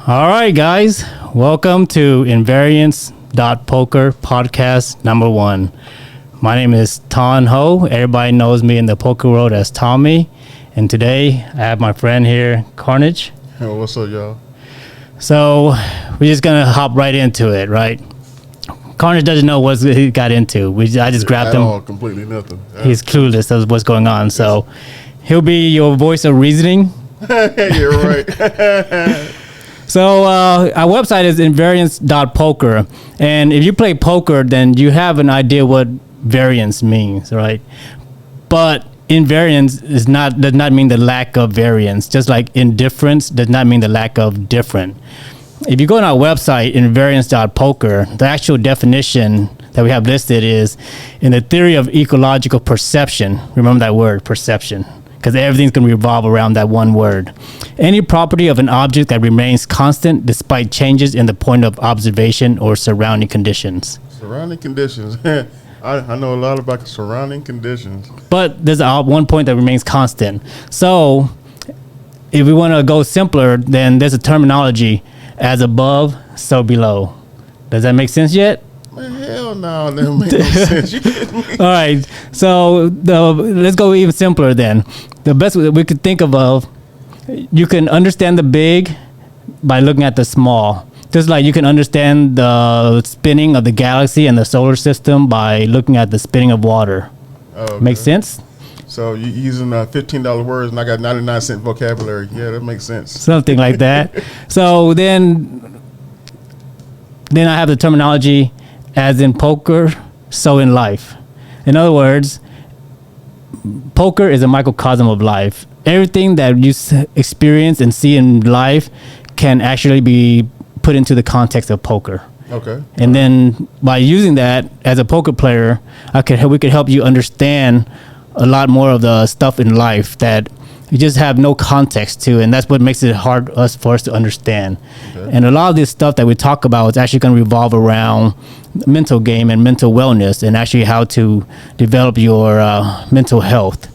All right, guys. Welcome to Invariance.Poker podcast number 1. My name is Ton Ho. Everybody knows me in the poker world as Tommy. And today I have my friend here, Carnage. Hey, what's up, y'all? So we're just going to hop right into it, right? Carnage doesn't know what he got into. I just grabbed him. All, completely nothing. He's clueless as what's going on. So he'll be your voice of reasoning. You're right. So our website is Invariance.Poker. And if you play poker, then you have an idea what variance means, right? But invariance does not mean the lack of variance. Just like indifference does not mean the lack of different. If you go on our website, Invariance.Poker, the actual definition that we have listed is in the theory of ecological perception. Remember that word, perception, because everything's going to revolve around that one word. Any property of an object that remains constant despite changes in the point of observation or surrounding conditions. Surrounding conditions. I know a lot about surrounding conditions. But there's one point that remains constant. So if we want to go simpler, then there's a terminology as above, so below. Does that make sense yet? Man, hell no, that don't make no sense. You kidding me? All right. So let's go even simpler then. The best we could think of, you can understand the big by looking at the small. Just like you can understand the spinning of the galaxy and the solar system by looking at the spinning of water. Okay. Make sense? So you using $15 words and I got 99-cent vocabulary. Yeah, that makes sense. Something like that. So then I have the terminology as in poker, so in life. In other words, poker is a microcosm of life. Everything that you experience and see in life can actually be put into the context of poker. Okay. And then by using that as a poker player, we could help you understand a lot more of the stuff in life that you just have no context to, and that's what makes it hard for us to understand. Okay. And a lot of this stuff that we talk about is actually going to revolve around mental game and mental wellness, and actually how to develop your mental health.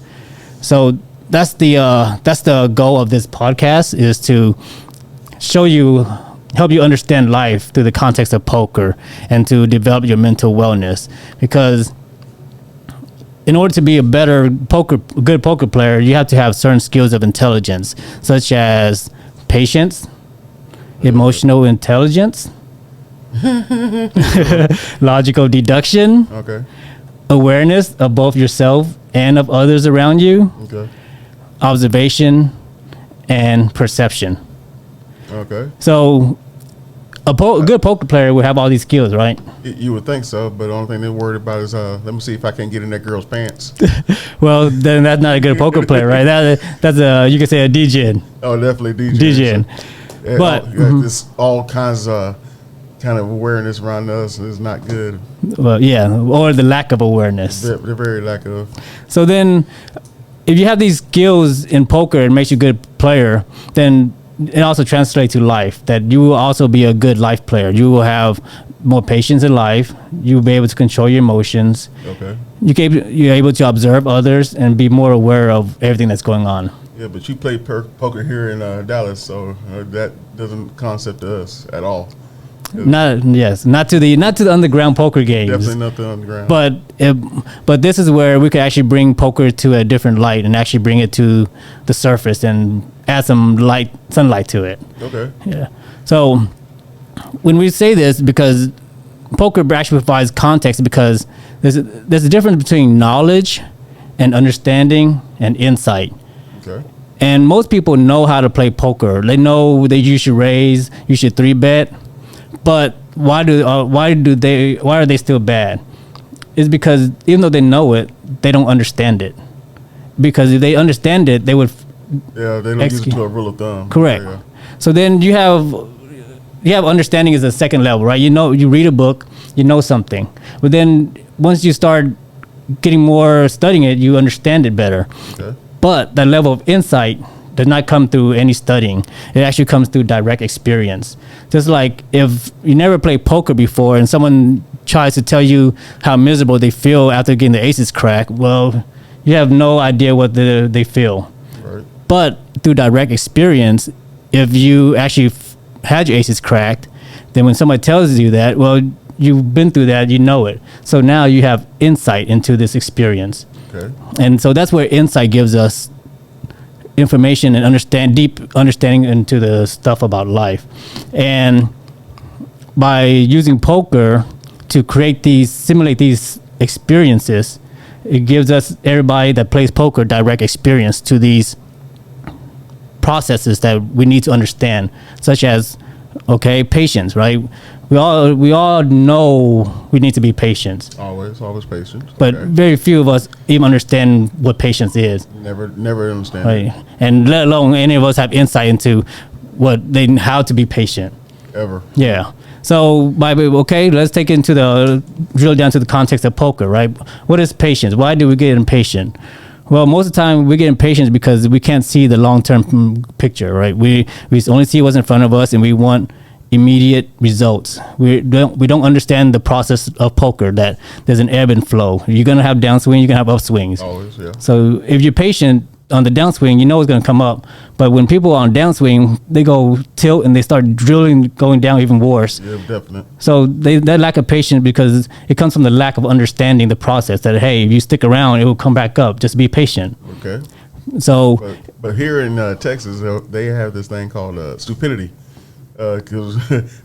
So that's the goal of this podcast, is to help you understand life through the context of poker and to develop your mental wellness. Because in order to be a good poker player, you have to have certain skills of intelligence, such as patience, emotional intelligence, logical deduction, awareness of both yourself and of others around you, observation, and perception. Okay. So a good poker player would have all these skills, right? You would think so, but the only thing they're worried about is let me see if I can get in that girl's pants. Well, then that's not a good poker player, right? That's you could say a degen. Oh, definitely degen. Degen. But there's all kinds of kind of awareness around us is not good. Well, yeah, or the lack of awareness. The very lack of. So then, if you have these skills in poker, it makes you a good player. Then it also translates to life, that you will also be a good life player. You will have more patience in life. You will be able to control your emotions. Okay. You're able to observe others and be more aware of everything that's going on. Yeah, but you play poker here in Dallas, so that doesn't concept to us at all. Not to the underground poker games. Definitely not the underground. But this is where we could actually bring poker to a different light and actually bring it to the surface and add some sunlight to it. Okay. Yeah. So when we say this, because poker actually provides context, because there's a difference between knowledge and understanding and insight. Okay. And most people know how to play poker. They know that you should raise, you should 3-bet. But why are they still bad? It's because even though they know it, they don't understand it. Because if they understand it, they would. Yeah, they don't use it to a rule of thumb. Correct. Yeah. So then you have understanding is the second level, right? You read a book, you know something, but then once you start getting more studying it, you understand it better. Okay. But that level of insight does not come through any studying. It actually comes through direct experience. Just like if you never played poker before and someone tries to tell you how miserable they feel after getting the aces cracked, well, you have no idea what they feel. Right. But through direct experience, if you actually had your aces cracked, then when somebody tells you that, well, you've been through that, you know it. So now you have insight into this experience. Okay. And so that's where insight gives us information and deep understanding into the stuff about life. And by using poker to simulate these experiences, it gives us, everybody that plays poker, direct experience to these processes that we need to understand, such as, patience, right? We all know we need to be patient. Always patient. But very few of us even understand what patience is. Never understand. Right. And let alone any of us have insight into how to be patient. Ever. Yeah. So let's take it drill down to the context of poker, right? What is patience? Why do we get impatient? Well, most of the time we get impatient because we can't see the long-term picture, right? We only see what's in front of us, and we want immediate results. We don't understand the process of poker, that there's an ebb and flow. You're gonna have downswing, you're gonna have upswings. Always, yeah. So if you're patient on the downswing, you know it's gonna come up. But when people are on downswing, they go tilt and they start drilling, going down even worse. Yeah, definitely. So that lack of patience, because it comes from the lack of understanding the process, that, hey, if you stick around, it will come back up. Just be patient. Okay. So, but here in Texas, they have this thing called stupidity. Because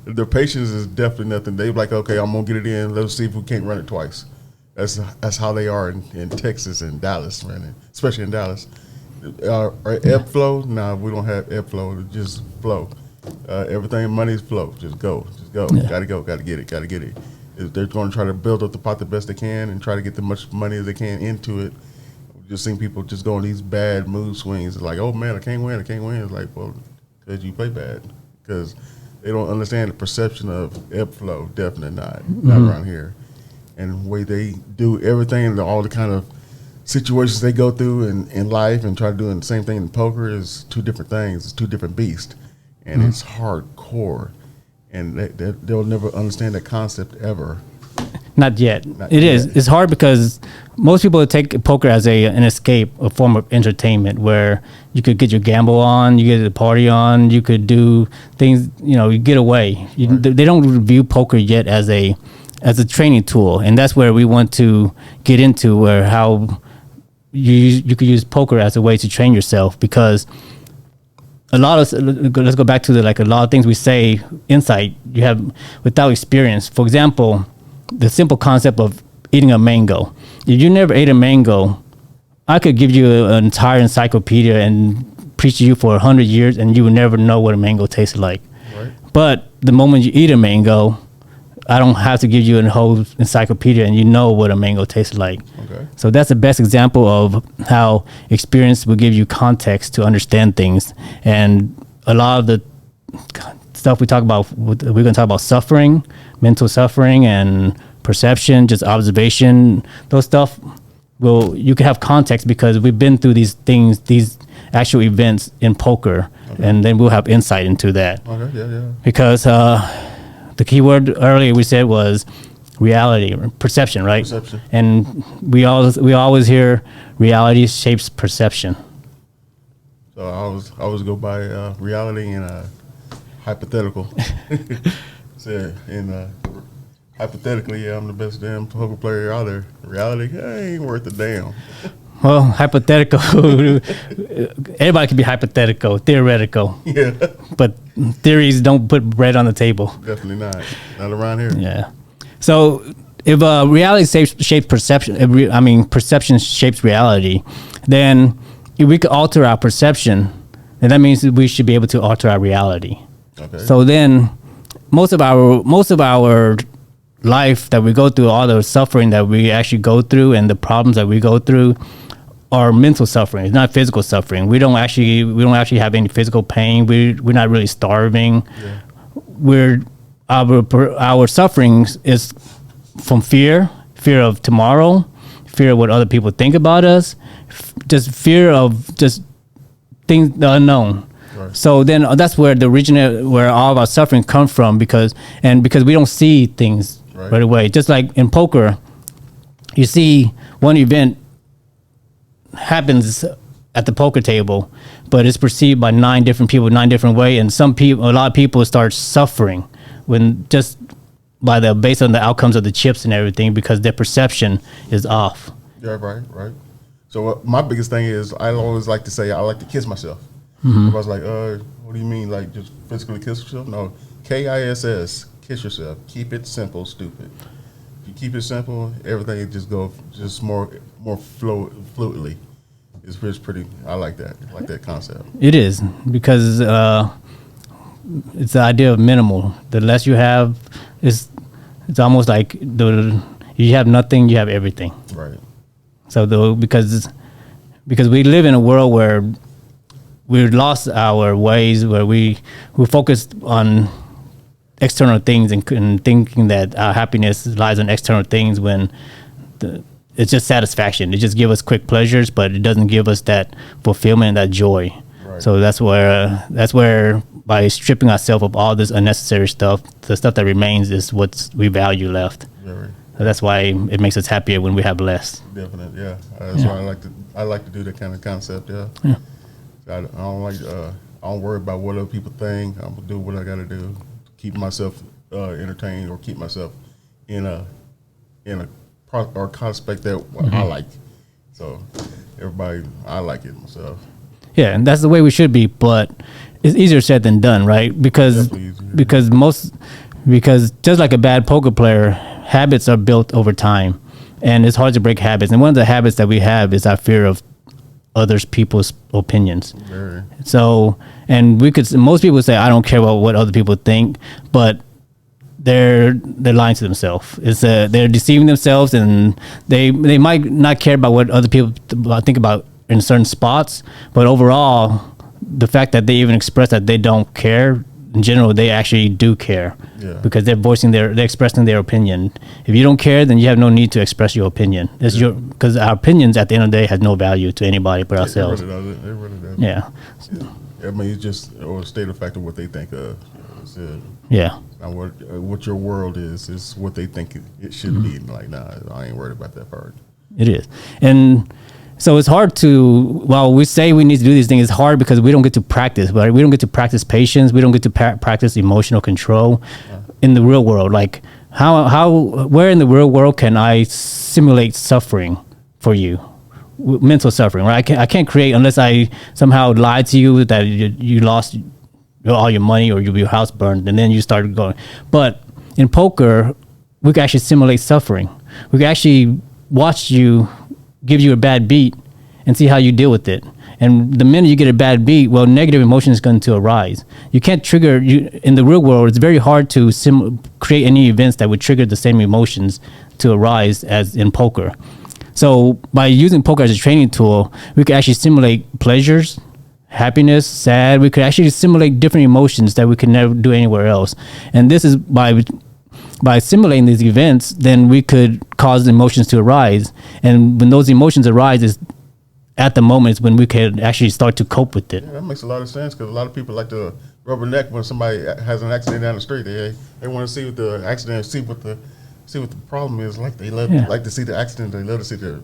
their patience is definitely nothing. They're like, okay, I'm gonna get it in. Let's see if we can't run it twice. That's how they are in Texas and Dallas, man. Especially in Dallas. Our ebb flow? Nah, we don't have ebb flow. It just flow. Everything, money's flow. Just go. Yeah. Gotta get it. If they're going to try to build up the pot the best they can and try to get the much money as they can into it. We've just seen people just go on these bad mood swings. It's like, oh man, I can't win. It's like, well, because you play bad. Because they don't understand the perception of ebb flow. Definitely not around here. And the way they do everything, and all the kind of situations they go through in life and try to do the same thing in poker is two different things. It's two different beasts. And it's hardcore. And they'll never understand that concept ever. Not yet. It is. It's hard because most people take poker as an escape, a form of entertainment, where you could get your gamble on, you get the party on, you could do things, you get away. They don't view poker yet as a training tool, and that's where we want to get into, where how you could use poker as a way to train yourself, because let's go back to a lot of things we say, insight you have without experience. For example, the simple concept of eating a mango. If you never ate a mango, I could give you an entire encyclopedia and preach to you for 100 years, and you would never know what a mango tasted like. Right. But the moment you eat a mango, I don't have to give you a whole encyclopedia, and you know what a mango tastes like. Okay. So that's the best example of how experience will give you context to understand things. And a lot of the stuff we talk about, we're going to talk about suffering, mental suffering, and perception, just observation. Those stuff, you can have context because we've been through these things, these actual events in poker, and then we'll have insight into that. Okay, yeah. Because the key word earlier we said was reality, perception, right? Perception. And we always hear reality shapes perception. So I always go by reality and hypothetical. Hypothetically, I'm the best damn poker player out there. Reality, I ain't worth a damn. Well, hypothetical. Everybody can be hypothetical, theoretical. Yeah. But theories don't put bread on the table. Definitely not. Not around here. Yeah. So if reality shapes perception, perception shapes reality, then if we could alter our perception, then that means that we should be able to alter our reality. Okay. So then most of our life that we go through, all the suffering that we actually go through and the problems that we go through are mental suffering. It's not physical suffering. We don't actually have any physical pain. We're not really starving. Yeah. Our suffering is from fear of tomorrow, fear of what other people think about us, just fear of just things, the unknown. Right. So then that's where where all of our suffering comes from, because we don't see things right away. Just like in poker, you see one event happens at the poker table, but it's perceived by 9 different people 9 different ways, and a lot of people start suffering when just based on the outcomes of the chips and everything, because their perception is off. Yeah, right. So my biggest thing is I always like to say I like to kiss myself. I was like, what do you mean, like just physically kiss yourself? No, KISS, kiss yourself. Keep it simple, stupid. If you keep it simple, everything just more fluidly. It's pretty. I like that concept. It is, because it's the idea of minimal. The less you have, it's almost like you have nothing, you have everything. Right. So because we live in a world where we've lost our ways, where we're focused on external things and thinking that our happiness lies on external things, when it's just satisfaction. It just gives us quick pleasures, but it doesn't give us that fulfillment and that joy. Right. So that's where by stripping ourselves of all this unnecessary stuff, the stuff that remains is what we value left. Right. So that's why it makes us happier when we have less. Definitely, yeah. That's why I like to do that kind of concept. Yeah. I don't worry about what other people think. I'm gonna do what I got to do, keep myself entertained, or keep myself in a prospect that I like. So everybody, I like it myself. Yeah, and that's the way we should be, but it's easier said than done, right? Because just like a bad poker player, habits are built over time, and it's hard to break habits. And one of the habits that we have is our fear of others people's opinions. Very. So, and most people say, I don't care about what other people think, but they're lying to themselves. They're deceiving themselves, and they might not care about what other people think about in certain spots, but overall, the fact that they even express that they don't care, in general, they actually do care. Yeah. Because they're expressing their opinion. If you don't care, then you have no need to express your opinion. Because our opinions at the end of the day has no value to anybody but ourselves. It really does. Yeah. I mean, it's just a state of fact of what they think of. Yeah. Now what your world is what they think it should be. Like, nah, I ain't worried about that part. It is. And so it's hard while we say we need to do these things, it's hard because we don't get to practice, right? We don't get to practice patience. We don't get to practice emotional control in the real world. Like, where in the real world can I simulate suffering for you? Mental suffering, right? I can't create unless I somehow lied to you that you lost all your money or your house burned, and then you started going. But in poker, we can actually simulate suffering. We can actually watch you, give you a bad beat, and see how you deal with it. And the minute you get a bad beat, well, negative emotion is going to arise. You can't in the real world, it's very hard to create any events that would trigger the same emotions to arise as in poker. So by using poker as a training tool, we can actually simulate pleasures, happiness, sad. We could actually simulate different emotions that we could never do anywhere else. And this is by simulating these events, then we could cause emotions to arise. And when those emotions arise, is at the moment when we can actually start to cope with it. Yeah, that makes a lot of sense, because a lot of people like to rubberneck when somebody has an accident down the street. They want to see what the accident, see what the problem is. Like they like to see the accident. They love to see the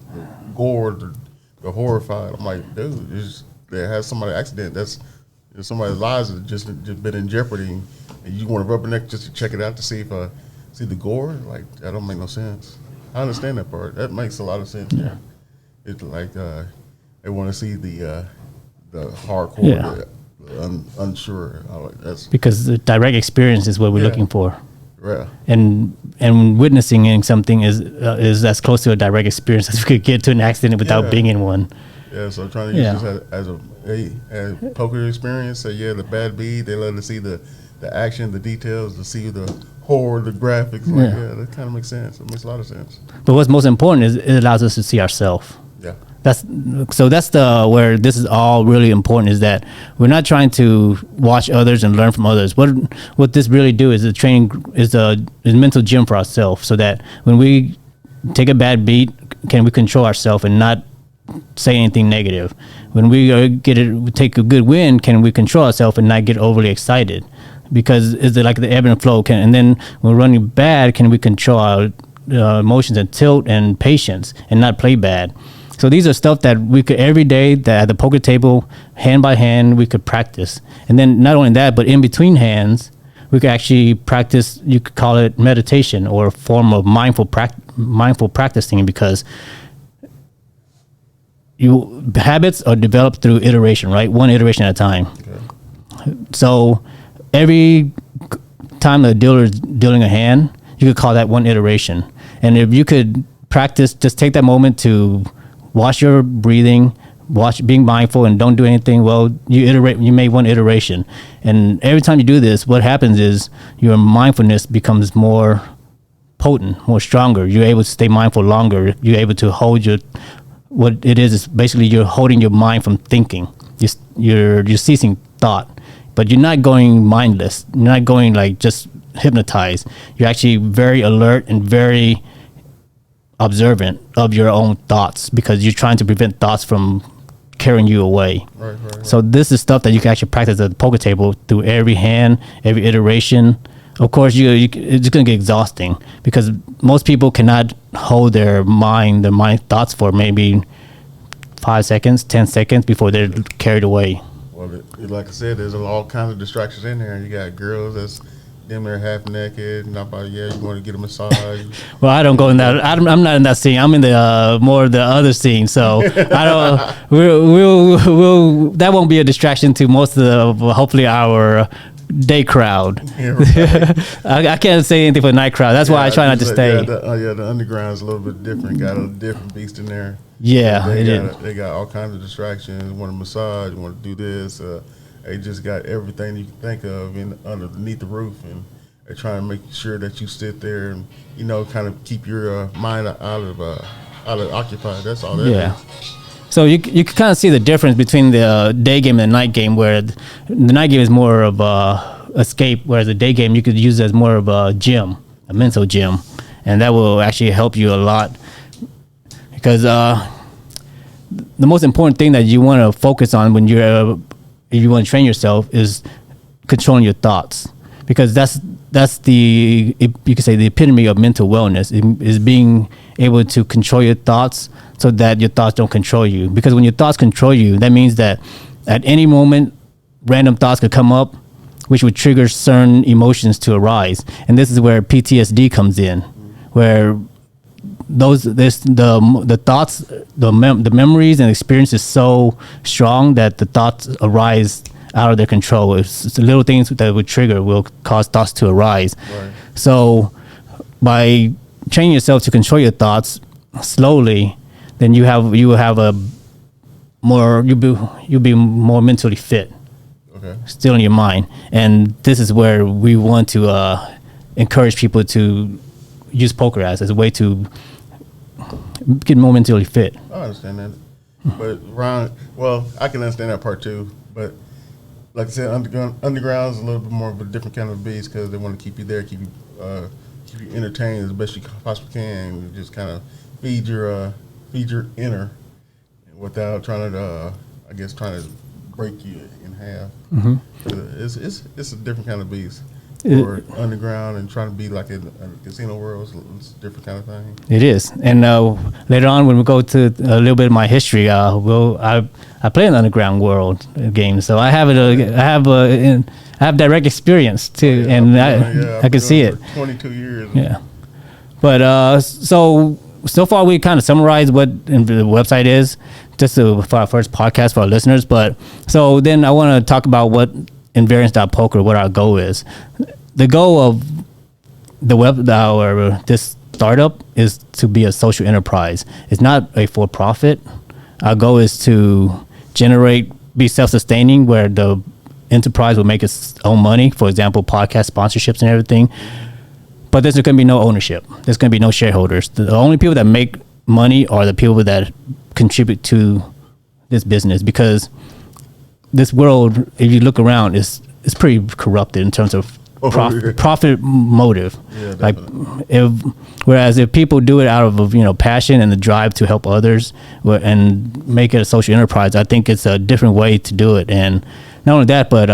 gore, the horrified. I'm like, dude, there has somebody accident. That's somebody's lives have just been in jeopardy, and you want to rubberneck just to check it out to see the gore. Like, that don't make no sense. I understand that part. That makes a lot of sense. Yeah, it's like they want to see the hardcore, unsure. That's because the direct experience is what we're looking for. Yeah. And witnessing something is as close to a direct experience as we could get to an accident without being in one. Yeah, so trying to use this as a poker experience. So the bad beat, they love to see the action, the details, to see the horror, the graphics. Like, that kind of makes sense. It makes a lot of sense. But what's most important is it allows us to see ourselves. Yeah. That's where this is all really important, is that we're not trying to watch others and learn from others. What this really do is a mental gym for ourselves, so that when we take a bad beat, can we control ourselves and not say anything negative? When we take a good win, can we control ourselves and not get overly excited? Because is it like the ebb and flow? And then when we're running bad, can we control our emotions and tilt and patience and not play bad? So these are stuff that we could every day that at the poker table, hand by hand, we could practice. And then not only that, but in between hands, we could actually practice. You could call it meditation or a form of mindful practicing, because habits are developed through iteration, right? One iteration at a time. Okay. So every time the dealer is dealing a hand, you could call that one iteration. And if you could practice, just take that moment to watch your breathing, being mindful, and don't do anything. Well, you made one iteration. And every time you do this, what happens is your mindfulness becomes more potent, more stronger. You're able to stay mindful longer. You're able to hold what it is basically you're holding your mind from thinking. You're ceasing thought, but you're not going mindless. You're not going like just hypnotized. You're actually very alert and very observant of your own thoughts, because you're trying to prevent thoughts from carrying you away. Right. So this is stuff that you can actually practice at the poker table through every hand, every iteration. Of course, it's going to get exhausting, because most people cannot hold their mind thoughts for maybe 5 seconds, 10 seconds before they're carried away. Well, like I said, there's all kinds of distractions in there. You got girls that's them they're half naked, and about you want to get a massage. Well, I don't go in that. I'm not in that scene. I'm in the more the other scene. So I don't. We'll that won't be a distraction to most of hopefully our day crowd. Yeah, right. I can't say anything for the night crowd. That's why I try not to stay. The underground's a little bit different. Got a different beast in there. Yeah, they got all kinds of distractions. Want to massage, want to do this. They just got everything you can think of underneath the roof, and they're trying to make sure that you sit there and kind of keep your mind out of occupied. That's all that is. So you can kind of see the difference between the day game and the night game, where the night game is more of a escape, whereas the day game you could use as more of a gym, a mental gym, and that will actually help you a lot, because the most important thing that you want to focus on when if you want to train yourself is controlling your thoughts, because that's you could say the epitome of mental wellness is being able to control your thoughts so that your thoughts don't control you. Because when your thoughts control you, that means that at any moment random thoughts could come up which would trigger certain emotions to arise, and this is where PTSD comes in, where the thoughts, the memories and experiences so strong that the thoughts arise out of their control. It's the little things that would trigger will cause thoughts to arise. Right. So by training yourself to control your thoughts slowly, then you'll be more mentally fit. Okay. Still in your mind, and this is where we want to encourage people to use poker as a way to get more mentally fit. I understand that, but I can understand that part too. But like I said, underground is a little bit more of a different kind of beast, because they want to keep you there, keep you entertained as best you possibly can, and just kind of feed your inner without trying to break you in half. Mm-hmm. It's a different kind of beast. Or underground and trying to be like in a casino world, it's a different kind of thing. It is, and later on when we go to a little bit of my history, I play an underground world game, so I have direct experience too, and I can see it. 22 years. Yeah, but so far we kind of summarized what the website is, just for our first podcast for our listeners. But so then I want to talk about what Invariance.Poker, what our goal is. The goal of this startup is to be a social enterprise. It's not a for-profit. Our goal is to be self-sustaining, where the enterprise will make its own money. For example, podcast sponsorships and everything. But there's going to be no ownership. There's going to be no shareholders. The only people that make money are the people that contribute to this business, because this world, if you look around, is pretty corrupted in terms of profit motive. Yeah, whereas if people do it out of passion and the drive to help others and make it a social enterprise, I think it's a different way to do it. And not only that, but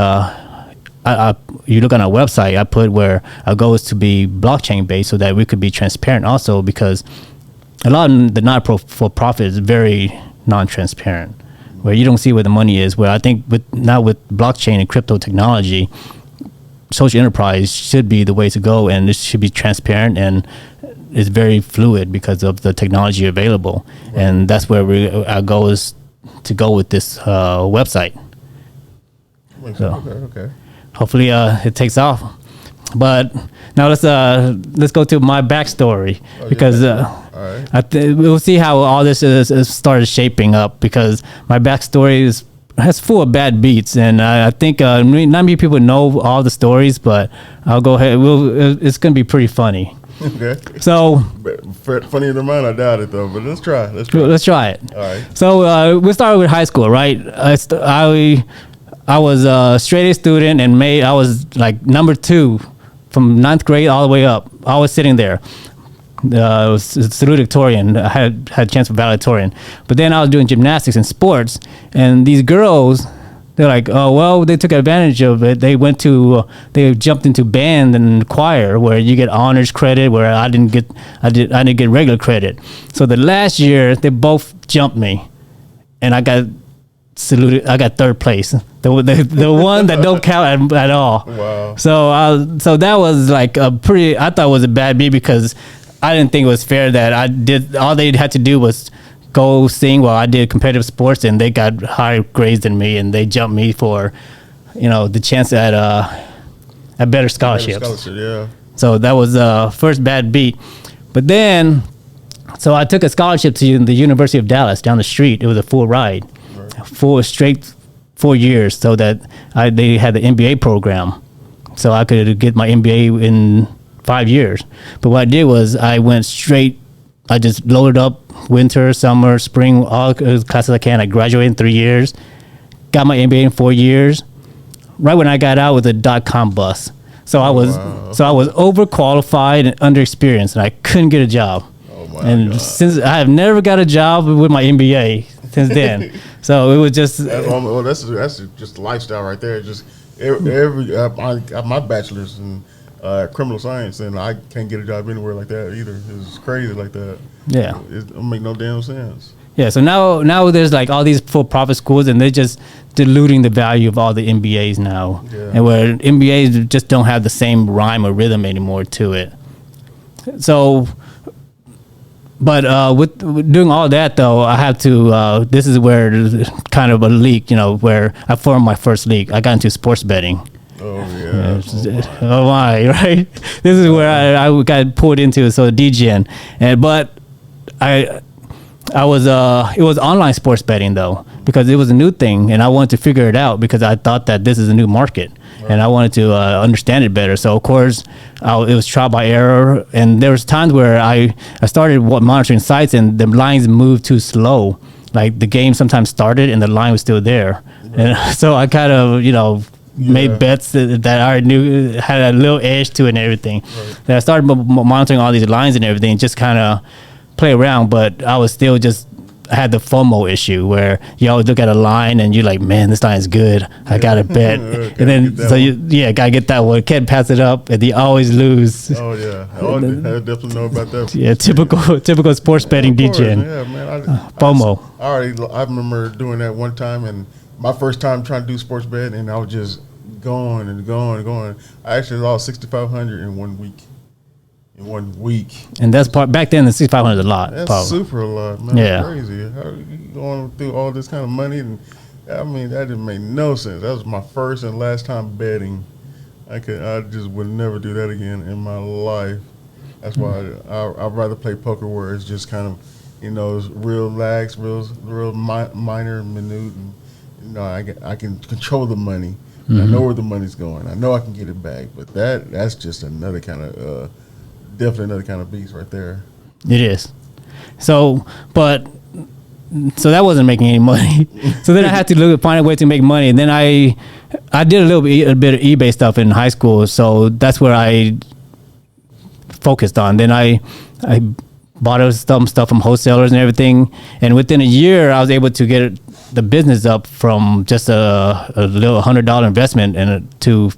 you look on our website, I put where our goal is to be blockchain based, so that we could be transparent also, because a lot of the not-for-profit is very non-transparent, where you don't see where the money is. Where I think with blockchain and crypto technology, social enterprise should be the way to go, and this should be transparent and it's very fluid because of the technology available. Right. And that's where our goal is to go with this website. So okay. Hopefully it takes off. But now let's go to my backstory, because we'll see how all this is started shaping up, because my backstory has full of bad beats, and I think not many people know all the stories, but I'll go ahead. It's going to be pretty funny. Okay. So funnier than mine, I doubt it though. But let's try it. All right. So we started with high school, right? I was a straight A student, and I was like number 2 from 9th grade all the way up. I was sitting there. I was salutatorian. I had a chance for valedictorian. But then I was doing gymnastics and sports, and these girls, they're like, oh, well, they took advantage of it. They jumped into band and choir, where you get honors credit, where I didn't get regular credit. So the last year, they both jumped me, and I got saluted. I got 3rd place, the one that don't count at all. Wow. So that was like I thought it was a bad beat, because I didn't think it was fair that all they had to do was go sing while I did competitive sports, and they got higher grades than me, and they jumped me for the chance at better scholarships. Yeah. So that was first bad beat. But then, so I took a scholarship to the University of Dallas down the street. It was a full ride. Full straight 4 years, so that they had the MBA program, so I could get my MBA in 5 years. But what I did was I went straight. I just loaded up winter, summer, spring, all classes I can. I graduated in 3 years, got my MBA in 4 years. Right when I got out with a .com bust, so I was overqualified and underexperienced, and I couldn't get a job. Oh my God. Since I have never got a job with my MBA since then. So it was just that's just lifestyle right there. Just I got my bachelor's in criminal science, and I can't get a job anywhere like that either. It's crazy like that. Yeah, it don't make no damn sense. Yeah, so now there's like all these for-profit schools, and they're just diluting the value of all the MBAs now, and where MBAs just don't have the same rhyme or rhythm anymore to it. So. But with doing all that, though, I have to. This is where kind of a leak, where I formed my first league. I got into sports betting. Oh yeah. Oh my, right? This is where I got pulled into. So DGen, but I was it was online sports betting though, because it was a new thing, and I wanted to figure it out because I thought that this is a new market. And I wanted to understand it better. So, of course, it was trial by error. And there was times where I started monitoring sites, and the lines moved too slow. Like, the game sometimes started, and the line was still there. Right. And so I kind of, made bets that I already knew had a little edge to it and everything. Right. And I started monitoring all these lines and everything, just kind of play around. But I was still I had the FOMO issue where you always look at a line and you're like, man, this line is good. I got to bet. And then, got to get that one. Can't pass it up, and you always lose. Oh, yeah. I definitely know about that. Yeah, typical sports betting DGen. Yeah, man. FOMO. I remember doing that one time, and my first time trying to do sports betting, and I was just going and going and going. I actually lost $6,500 in 1 week. And that's back then the 6,500 is a lot. That's probably. Super a lot, man. Yeah. That's crazy. How you going through all this kind of money? And I mean, that didn't make no sense. That was my first and last time betting. I just would never do that again in my life. That's why I'd rather play poker, where it's just kind of, it's real lax, real minor, minute, and I can control the money. Mm-hmm. I know where the money's going. I know I can get it back. But that's just another kind of definitely another kind of beast right there. It is. So that wasn't making any money. So then I had to find a way to make money. And then I did a bit of eBay stuff in high school. So that's where I focused on. Then I bought some stuff from wholesalers and everything. And within a year, I was able to get the business up from just a little $100 investment to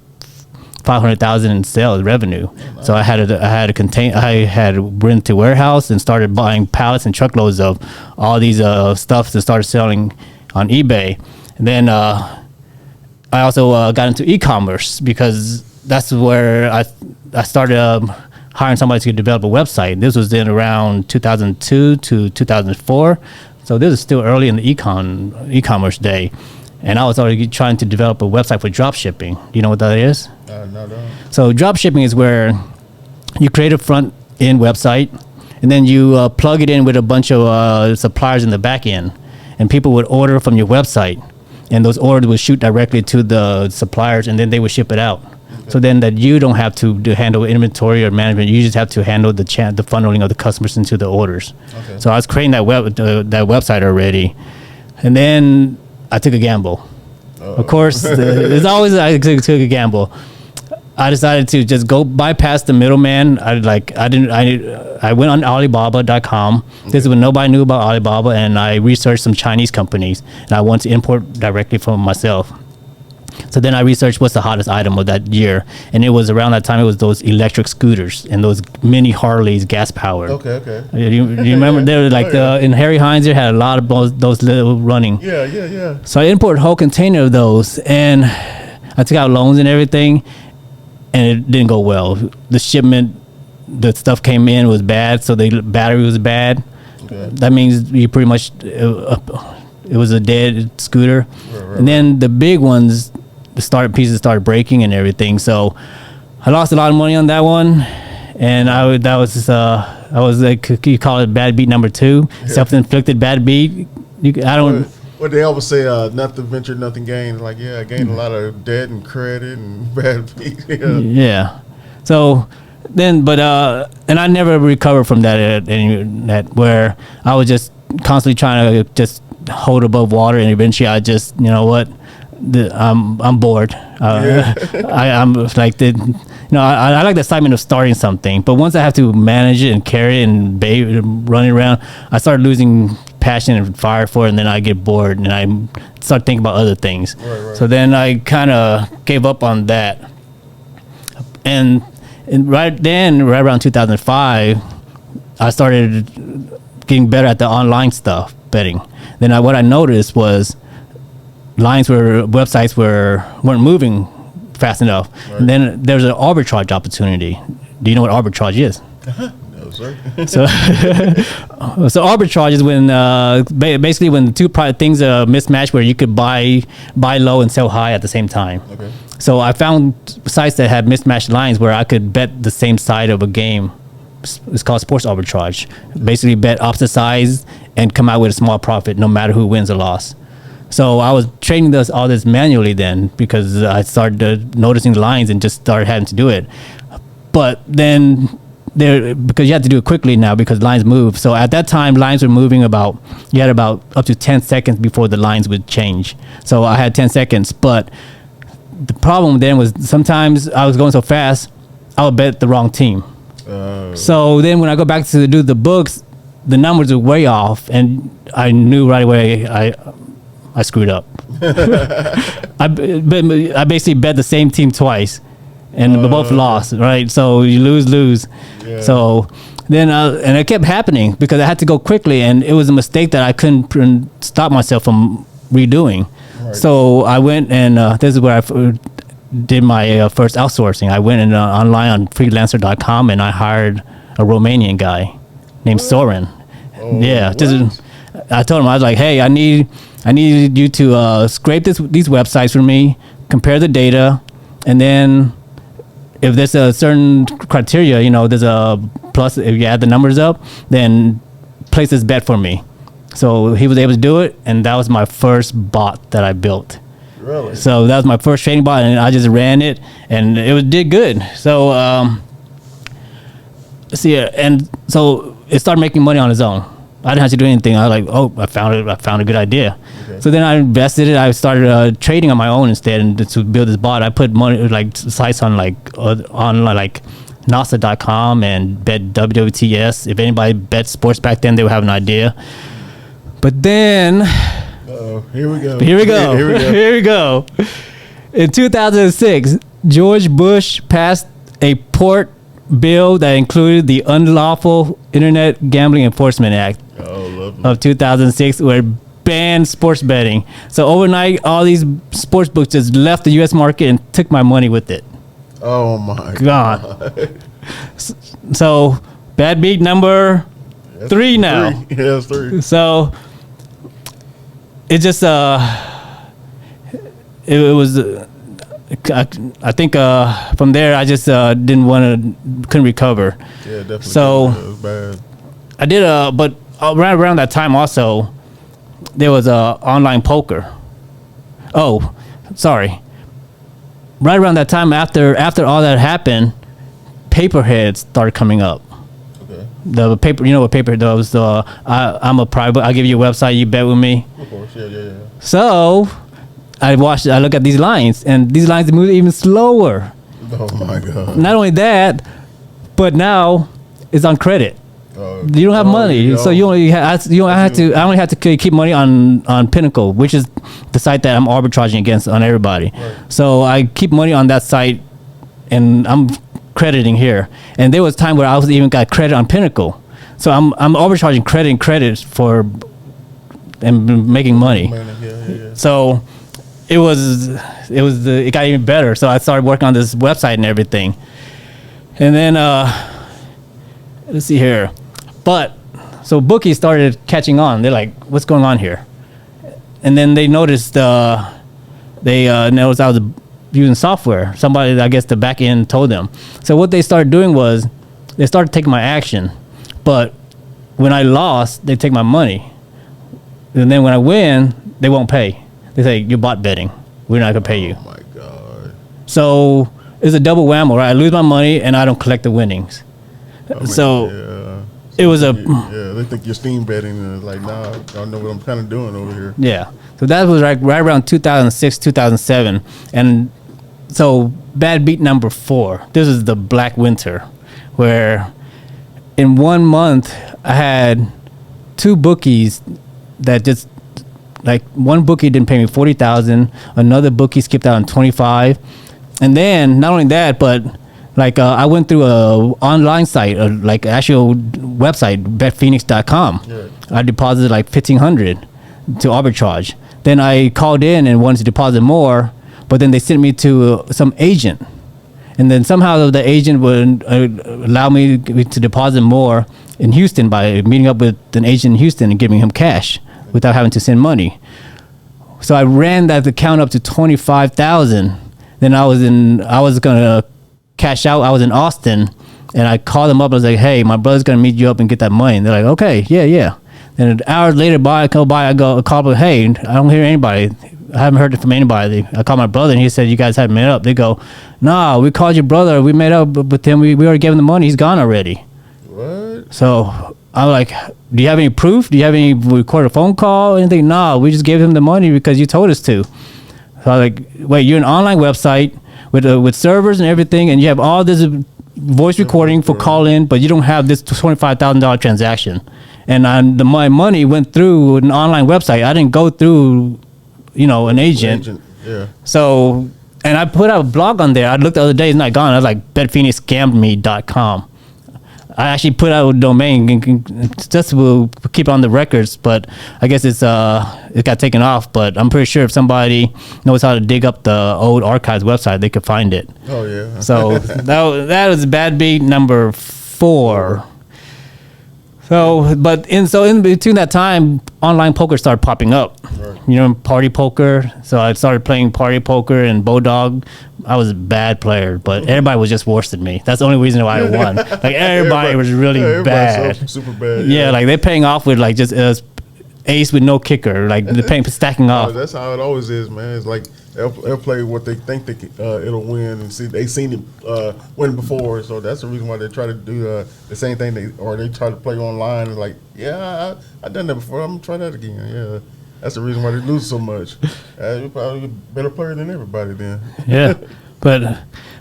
$500,000 in sales revenue. So I had rent to warehouse and started buying pallets and truckloads of all these stuff to start selling on eBay. And then I also got into e-commerce because that's where I started hiring somebody to develop a website. This was in around 2002 to 2004. So this is still early in the e-commerce day. And I was already trying to develop a website for drop shipping. Do you know what that is? No. So drop shipping is where you create a front end website and then you plug it in with a bunch of suppliers in the back end, and people would order from your website, and those orders would shoot directly to the suppliers, and then they would ship it out. Okay. So then that you don't have to handle inventory or management. You just have to handle the funneling of the customers into the orders. Okay. So I was creating that website already, and then I took a gamble. Of course, there's always I took a gamble. I decided to just go bypass the middleman. I went on Alibaba.com. Okay. This is when nobody knew about Alibaba, and I researched some Chinese companies, and I wanted to import directly from myself. So then I researched what's the hottest item of that year, and it was around that time. It was those electric scooters and those mini Harleys, gas powered. Okay. You remember they were like in Harry Hines there had a lot of those little running. Yeah. So I imported a whole container of those, and I took out loans and everything, and it didn't go well. The shipment, the stuff came in was bad, so the battery was bad. Okay. That means you pretty much it was a dead scooter. Right. And then the big ones, the pieces started breaking and everything. So I lost a lot of money on that one, and I was like, you call it bad beat number 2, self-inflicted bad beat. What they always say, nothing ventured, nothing gained. Like, I gained a lot of debt and credit and bad beat. Yeah. So then, and I never recovered from that where I was just constantly trying to just hold above water, and eventually I just, I'm bored. I'm like I like the excitement of starting something, but once I have to manage it and carry it and running around, I start losing passion and fire for it, and then I get bored and I start thinking about other things. Right. So then I kind of gave up on that, and right around 2005, I started getting better at the online stuff, betting. Then what I noticed was websites weren't moving fast enough. Right. And then there's an arbitrage opportunity. Do you know what arbitrage is? No, sir. So arbitrage is when basically when two things are mismatched, where you could buy low and sell high at the same time. Okay. So I found sites that had mismatched lines where I could bet the same side of a game. It's called sports arbitrage. Basically bet opposite sides and come out with a small profit no matter who wins or lost. So I was trading all this manually then, because I started noticing the lines and just started having to do it. But then because you have to do it quickly now because lines move. So at that time, lines were moving you had about up to 10 seconds before the lines would change. So I had 10 seconds. But the problem then was sometimes I was going so fast, I would bet the wrong team. So then when I go back to do the books, the numbers are way off, and I knew right away I screwed up. I basically bet the same team twice, and we both lost, right? So you lose. Yeah. So then and it kept happening because I had to go quickly, and it was a mistake that I couldn't stop myself from redoing. Right. So I went, and this is where I did my first outsourcing. I went online on freelancer.com, and I hired a Romanian guy named Soren. I told him, I was like, hey, I need you to scrape these websites for me, compare the data, and then if there's a certain criteria, there's a plus, if you add the numbers up, then place this bet for me. So he was able to do it, and that was my first bot that I built. Really? So that was my first trading bot, and I just ran it, and it did good. So and so it started making money on its own. I didn't have to do anything. I was like, I found a good idea. Okay. So then I invested it. I started trading on my own instead, and to build this bot, I put money like sites on like NASA.com and bet WWTS. If anybody bet sports back then, they would have an idea. But then. Here we go. In 2006, George Bush passed a port bill that included the Unlawful Internet Gambling Enforcement Act of 2006, where it banned sports betting. So overnight, all these sports books just left the U.S. market and took my money with it. Oh my God. So bad beat number 3 now. Yeah, that's 3. So it just it was. I think from there I just couldn't recover. Yeah, definitely. So it was bad. I did but around that time also there was online poker. Oh, sorry. Right around that time after all that happened, paperheads started coming up. Okay. The paper, you know what paperhead was? I'm a private. I'll give you a website. You bet with me. Of course, yeah. So I look at these lines, and these lines move even slower. Oh my God! Not only that, but now it's on credit. You don't have money, so you only have to. I only have to keep money on Pinnacle, which is the site that I'm arbitraging against on everybody. Right. So I keep money on that site, and I'm crediting here. And there was time where I was even got credit on Pinnacle, so I'm arbitraging credit for and making money. Yeah. So it got even better. So I started working on this website and everything. And then let's see here. But so bookies started catching on. They're like, what's going on here? And then they noticed I was using software. Somebody, I guess the back end told them. So what they started doing was they started taking my action. But when I lost, they take my money. And then when I win, they won't pay. They say, you're bot betting. We're not going to pay you. Oh, my God. So it's a double whammy, right? I lose my money, and I don't collect the winnings. It was a... Yeah, they think you're steam betting, and it's like, nah, I don't know what I'm kind of doing over here. Yeah. So that was right around 2006, 2007. And so bad beat number 4. This is the Black Winter, where in 1 month, I had 2 bookies that just... Like one bookie didn't pay me $40,000. Another bookie skipped out on $25,000, and then not only that, but like I went through a online site, like actual website, betphoenix.com. Yeah. I deposited like $1,500 to arbitrage. Then I called in and wanted to deposit more, but then they sent me to some agent, and then somehow the agent would allow me to deposit more in Houston by meeting up with an agent in Houston and giving him cash without having to send money. So I ran that account up to $25,000. Then I was gonna cash out. I was in Austin, and I called them up. I was like, "Hey, my brother's gonna meet you up and get that money." And they're like, "Okay, yeah." Then an hour later, I call them, "Hey, I don't hear anybody. I haven't heard from anybody." I called my brother, and he said, "You guys haven't met up." They go, "Nah, we called your brother. We met up with him. We already gave him the money. He's gone already." What? So I'm like, do you have any proof? Do you have any recorded phone call? Anything? No, we just gave him the money because you told us to. So I was like, wait, you're an online website with servers and everything, and you have all this voice recording for call in, but you don't have this $25,000 transaction. And my money went through an online website. I didn't go through, an agent. Yeah. So, and I put out a blog on there. I looked the other day, it's not gone. I was like, betphoenixscammed.com. I actually put out a domain just to keep on the records, but I guess it got taken off. But I'm pretty sure if somebody knows how to dig up the old archives website, they could find it. Oh yeah. So that was bad beat number 4. So in between that time, online poker started popping up. Right. Party poker. So I started playing party poker and Bodog. I was a bad player, but everybody was just worse than me. That's the only reason why I won. Like everybody was really bad. Super bad. Yeah, like they're paying off with like just ace with no kicker. Like they're paying stacking off. That's how it always is, man. It's like they'll play what they think it'll win, and see they seen it win before. So that's the reason why they try to do the same thing. They try to play online. And like, yeah, I done that before. I'm gonna try that again. Yeah. That's the reason why they lose so much. You're probably a better player than everybody then. Yeah, but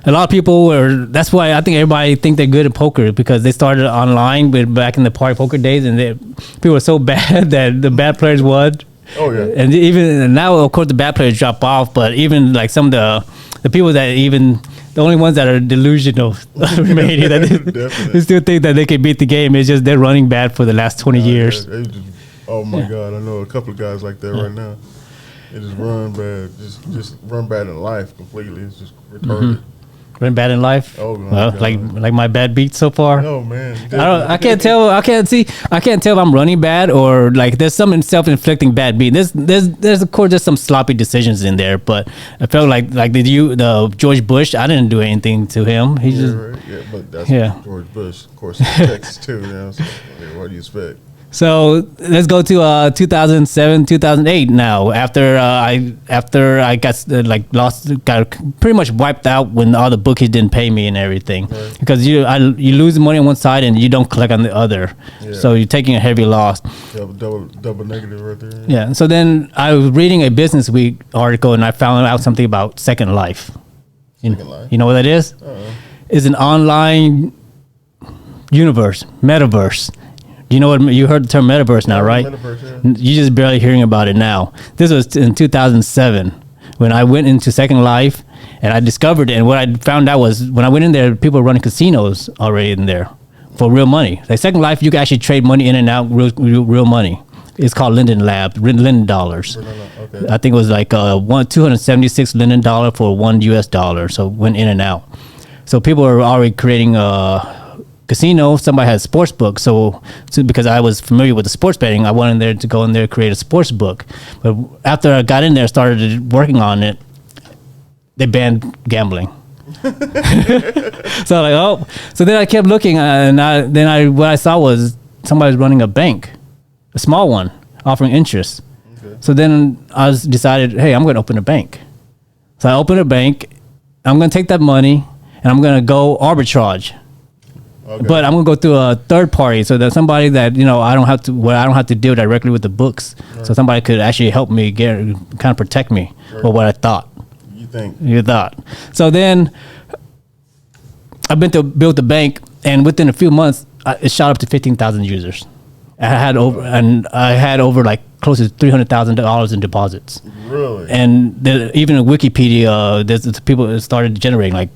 a lot of people that's why I think everybody think they're good at poker, because they started online back in the party poker days, and people were so bad that the bad players won. Oh yeah. And even now, of course, the bad players drop off, but even like some of the people that even the only ones that are delusional remaining that they still think that they can beat the game. It's just they're running bad for the last 20 years. Oh my God, I know a couple of guys like that right now. They just run bad, just run bad in life completely. It's just retarded. Run bad in life. Oh, well, like my bad beat so far. Oh man, I can't tell. I can't tell if I'm running bad or like there's some self-inflicting bad beat. There's of course there's some sloppy decisions in there, but I felt like the George Bush. I didn't do anything to him. He just but that's George Bush, of course, in Texas too. Now, so, what do you expect? So let's go to 2007, 2008 now. After I got pretty much wiped out when all the bookies didn't pay me and everything, because you lose money on one side and you don't collect on the other, so you're taking a heavy loss. Double negative right there. Yeah. So then I was reading a Business Week article and I found out something about Second Life. You know what that is? It's an online universe, metaverse. You know what? You heard the term metaverse now, right? Metaverse, You're just barely hearing about it now. This was in 2007 when I went into Second Life and I discovered it. And what I found out was when I went in there, people were running casinos already in there for real money. Like Second Life, you can actually trade money in and out, real money. It's called Linden dollars. Okay. I think it was like 276 Linden dollar for $1 US. So it went in and out. So people were already creating casino. Somebody had a sports book, so because I was familiar with the sports betting, I wanted there to go in there and create a sports book. But after I got in there, started working on it, they banned gambling. So then I kept looking, and what I saw was somebody's running a bank, a small one, offering interest. Okay. So then I decided, hey, I'm going to open a bank. So I opened a bank. I'm going to take that money and I'm going to go arbitrage. Okay. But I'm gonna go through a third party, so that somebody that I don't have to deal directly with the books. Right. So somebody could actually help me kind of protect me for what I thought. You thought. So then I've been to build the bank, and within a few months, it shot up to 15,000 users. I had over like close to $300,000 in deposits. Really? And even in Wikipedia, there's people that started generating. Like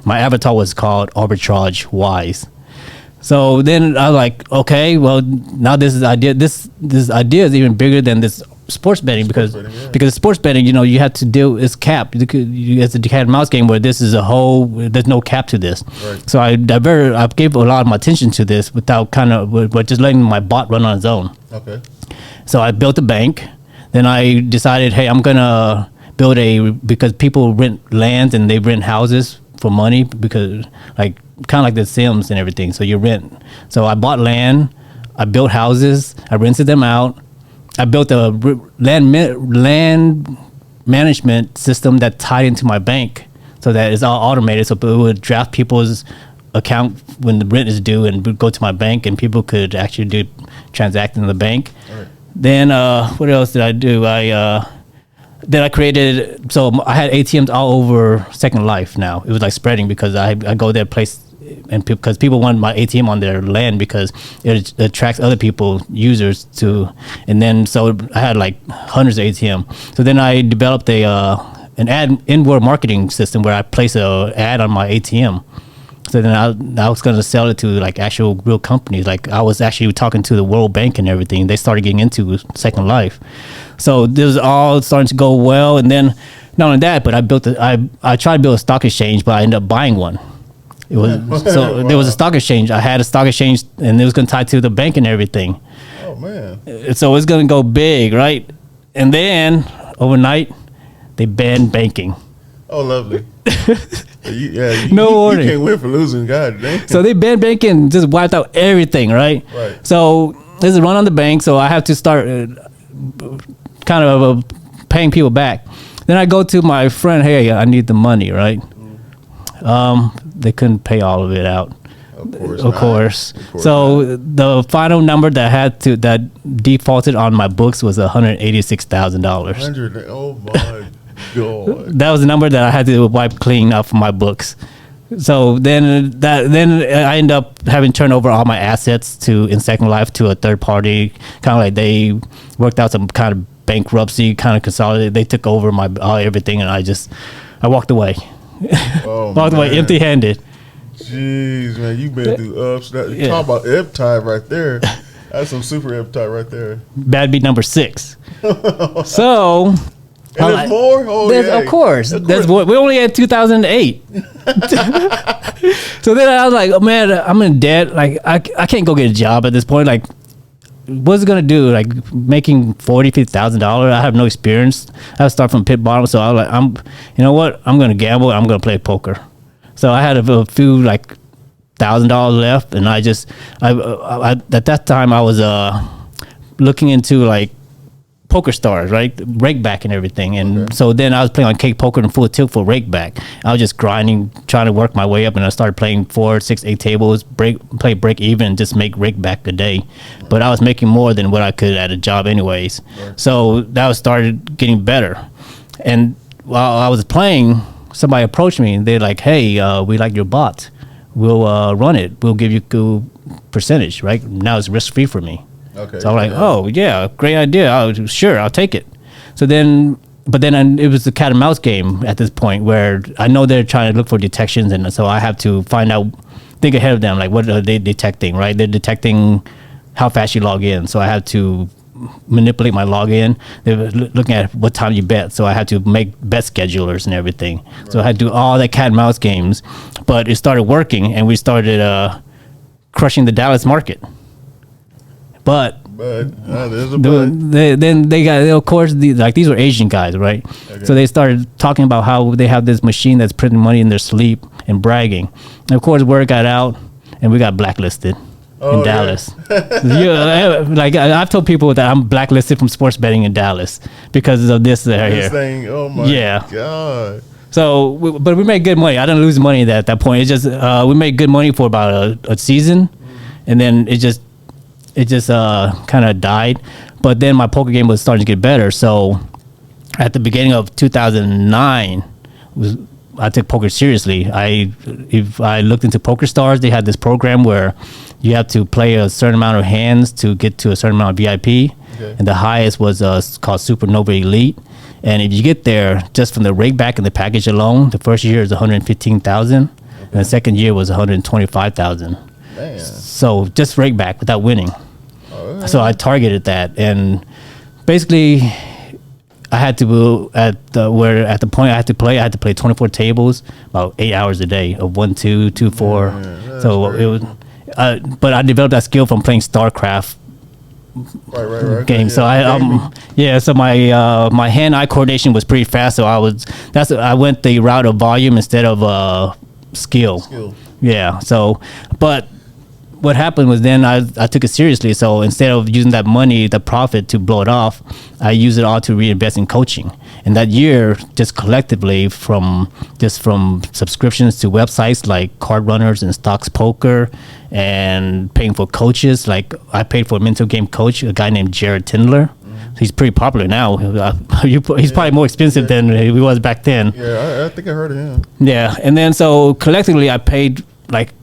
my avatar was called Arbitrage Wise. So then I was like, okay, well now this idea is even bigger than this sports betting because sports betting, you have to deal, it's capped. It's a cat and mouse game where this is there's no cap to this. Right. So I gave a lot of my attention to this but just letting my bot run on its own. Okay. So I built a bank. Then I decided, hey, I'm gonna build because people rent lands and they rent houses for money because kind of like the Sims and everything. So you rent. So I bought land, I built houses, I rented them out. I built a land management system that tied into my bank so that it's all automated. So it would draft people's account when the rent is due and would go to my bank and people could actually transact in the bank. Right. Then what else did I do? Then I created, so I had ATMs all over Second Life now. It was like spreading because I go there, place, and because people want my ATM on their land because it attracts other users to, and then so I had like hundreds of ATM. So then I developed an inward marketing system where I place an ad on my ATM. So then I was going to sell it to like actual real companies. Like I was actually talking to the World Bank and everything. They started getting into Second Life. So this was all starting to go well. And then not only that, but I tried to build a stock exchange, but I ended up buying one. It was there was a stock exchange. I had a stock exchange and it was going to tie to the bank and everything. Oh man. So it's going to go big, right? And then overnight they banned banking. Oh, lovely. No warning. You can't win for losing, God damn. So they banned banking, just wiped out everything, right? Right. So there's a run on the bank, so I have to start kind of paying people back. Then I go to my friend, hey, I need the money, right? They couldn't pay all of it out. Of course. So the final number that defaulted on my books was $186,000. Oh my God. That was the number that I had to wipe clean up from my books. So then I end up having turned over all my assets in Second Life to a third party. Kind of like they worked out some kind of bankruptcy, kind of consolidated. They took over my everything, and I walked away. Oh, Walked away empty-handed. Jeez, man, you've been through ups. You talk about Eptide right there. That's some super Eptide right there. Bad beat number 6. So, and there's more. Oh, yeah. Of course. There's more. We only had 2008. So then I was like, oh man, I'm in debt. Like I can't go get a job at this point. Like, what's it gonna do? Like making $40,000-$50,000. I have no experience. I start from pit bottom. So I was like, you know what? I'm gonna gamble. I'm gonna play poker. So I had a few like $1,000 left, and I at that time I was looking into like poker stars, right, rake back and everything, and so then I was playing on cake poker and full tilt for rake back. I was just grinding, trying to work my way up, and I started playing 4, 6, 8 tables, play break even, and just make rake back a day. But I was making more than what I could at a job anyways. So that started getting better. And while I was playing, somebody approached me and they're like, "Hey, we like your bot. We'll run it. We'll give you a percentage, right? Now it's risk free for me." Okay. So I'm like, "Oh yeah, great idea. Sure, I'll take it." So then, it was the cat and mouse game at this point where I know they're trying to look for detections, and so I have to think ahead of them, like what are they detecting, right? They're detecting how fast you log in, so I have to manipulate my login. They're looking at what time you bet, so I had to make bet schedulers and everything. Right. So I had to do all that cat and mouse games, but it started working, and we started crushing the Dallas market. But there's a then they got, of course, these were Asian guys, right? Okay. So they started talking about how they have this machine that's printing money in their sleep and bragging. And of course, word got out, and we got blacklisted. In Dallas. Like I've told people that I'm blacklisted from sports betting in Dallas because of this here. Thing, oh my God. So, but we made good money. I didn't lose money at that point. It's just we made good money for about a season, and then it just kind of died. But then my poker game was starting to get better. So, at the beginning of 2009, I took poker seriously. I looked into Poker Stars. They had this program where you have to play a certain amount of hands to get to a certain amount of VIP, and the highest was called Supernova Elite. And if you get there, just from the rake back and the package alone, the first year is $115,000, and the second year was $125,000. So just rake back without winning. So I targeted that, and basically I had to at the point I had to play 24 tables, about 8 hours a day of 1, 2, 2, 4. So it was. But I developed that skill from playing StarCraft games. So so my hand-eye coordination was pretty fast. So I went the route of volume instead of skill. Yeah. So, but what happened was then I took it seriously. So instead of using that money, the profit, to blow it off, I used it all to reinvest in coaching. And that year, just collectively, from subscriptions to websites like Card Runners and Stocks Poker, and paying for coaches, like I paid for a mental game coach, a guy named Jared Tindler. He's pretty popular now. He's probably more expensive than he was back then. Yeah, I think I heard of him. Yeah, and then so collectively, I paid like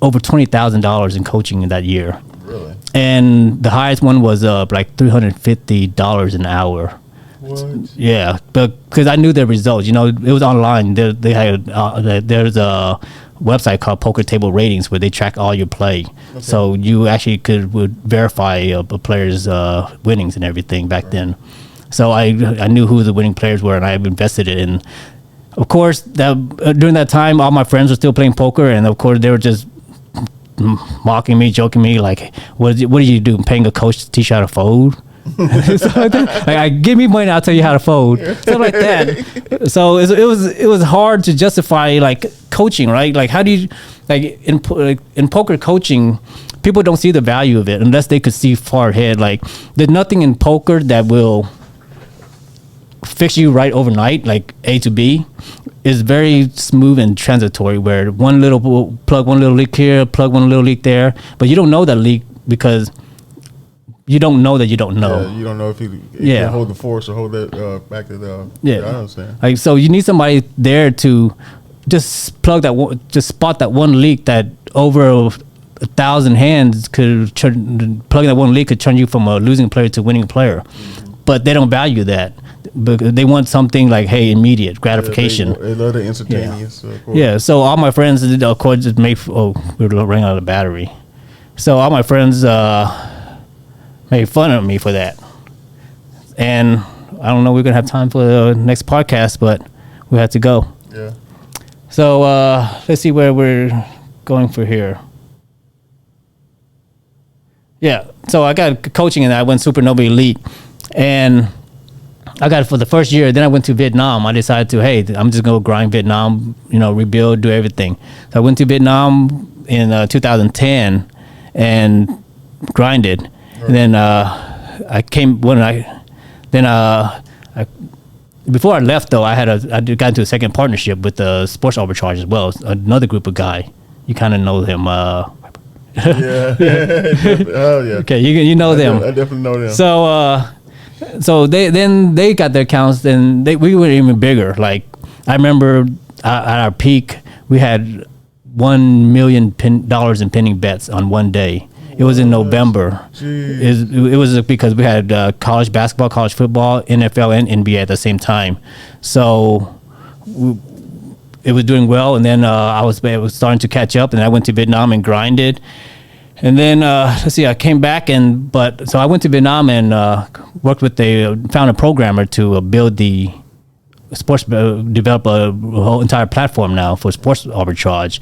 over $20,000 in coaching in that year. Really? And the highest one was like $350 an hour. What? Yeah, because I knew their results. You know, it was online. They had there's a website called Poker Table Ratings where they track all your play. Okay. So you actually would verify a player's winnings and everything back then. So I knew who the winning players were, and I invested in. Of course, during that time, all my friends were still playing poker, and of course they were just mocking me, joking me, like, what do you do? Paying a coach to teach you how to fold? So give me money, I'll tell you how to fold. Stuff like that. So it was hard to justify like coaching, right? Like how do you in poker coaching, people don't see the value of it unless they could see far ahead. Like there's nothing in poker that will fix you right overnight, like A to B. Is very smooth and transitory, where plug one little leak here, plug one little leak there, but you don't know that leak because you don't know that you don't know. Yeah, you don't know if you can hold the force or hold that back to the. Yeah, I understand. Like so, you need somebody there to just plug that just spot that one leak that over 1,000 hands plugging that one leak could turn you from a losing player to a winning player. Mm-hmm. But they don't value that. Because they want something like, hey, immediate gratification. They love the instantaneous. Yeah. So all my friends, of course, just we were running out of battery. So all my friends made fun of me for that. And I don't know, we're going to have time for the next podcast, but we have to go. Yeah. So let's see where we're going for here. Yeah. So I got coaching and I went Supernova Elite. And I got it for the first year. Then I went to Vietnam. I decided to, hey, I'm just going to grind Vietnam, rebuild, do everything. So I went to Vietnam in 2010 and grinded. Right. And then I came before I left though, I got into a second partnership with the Sports Arbitrage as well. Another group of guy. You kind of know him. Yeah. Oh yeah. Okay, you know them. I definitely know them. So they got their accounts, and we were even bigger. Like I remember at our peak, we had $1 million in pending bets on one day. It was in November. It was because we had college basketball, college football, NFL, and NBA at the same time. So it was doing well, and then I was starting to catch up, and I went to Vietnam and grinded. And then I came back so I went to Vietnam and worked with found a programmer to build the sports, develop a whole entire platform now for sports arbitrage.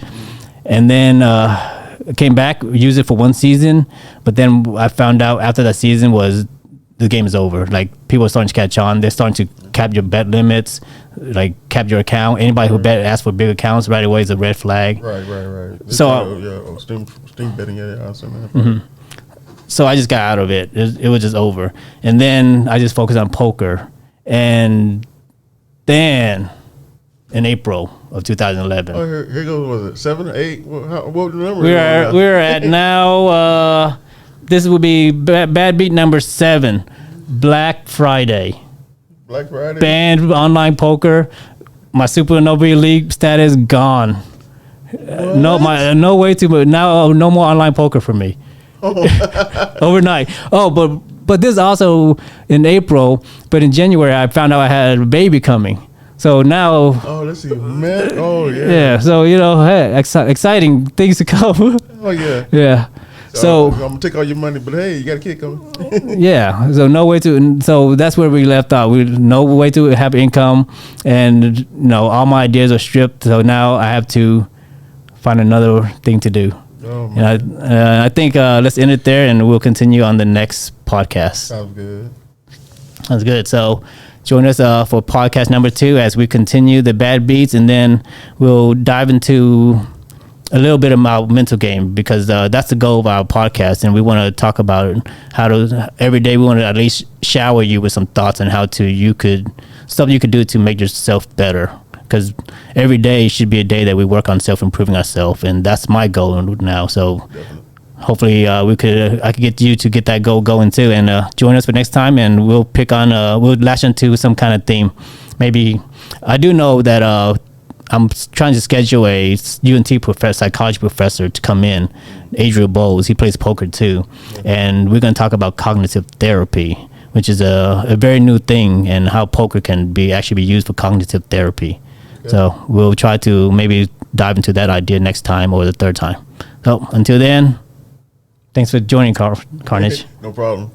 And then came back, used it for one season, but then I found out after that season the game is over. Like people are starting to catch on. They're starting to cap your bet limits, like cap your account. Anybody who asks for big accounts right away is a red flag. Right. So Steam betting, awesome. Mm-hmm. So I just got out of it. It was just over. And then I just focused on poker. And then in April of 2011. Oh, here goes, was it 7 or 8? What number? We're at now, this would be bad beat number 7, Black Friday. Black Friday? Banned online poker. My Supernova League status gone. No way to, now no more online poker for me. Oh. Overnight. Oh, but this also in April, but in January I found out I had a baby coming. So now. Oh, let's see, man. Oh yeah. Yeah. So hey, exciting things to come. Oh yeah. Yeah. So I'm gonna take all your money, but hey, you got a kid coming. Yeah. So no way to. So that's where we left out. We no way to have income, and all my ideas are stripped. So now I have to find another thing to do. Oh, and I think let's end it there, and we'll continue on the next podcast. Sounds good. So join us for podcast number 2 as we continue the bad beats, and then we'll dive into a little bit of our mental game, because that's the goal of our podcast, and we want to talk about how to every day we want to at least shower you with some thoughts on how to stuff you could do to make yourself better. Because every day should be a day that we work on self-improving ourselves, and that's my goal now. So definitely. Hopefully I could get you to get that goal going too, and join us for next time, and we'll pick on we'll lash into some kind of theme. Maybe I do know that I'm trying to schedule a UNT psychology professor to come in, Adriel Bowles. He plays poker too, and we're going to talk about cognitive therapy, which is a very new thing, and how poker can actually be used for cognitive therapy. So we'll try to maybe dive into that idea next time or the third time. So until then, thanks for joining, Carnage. No problem.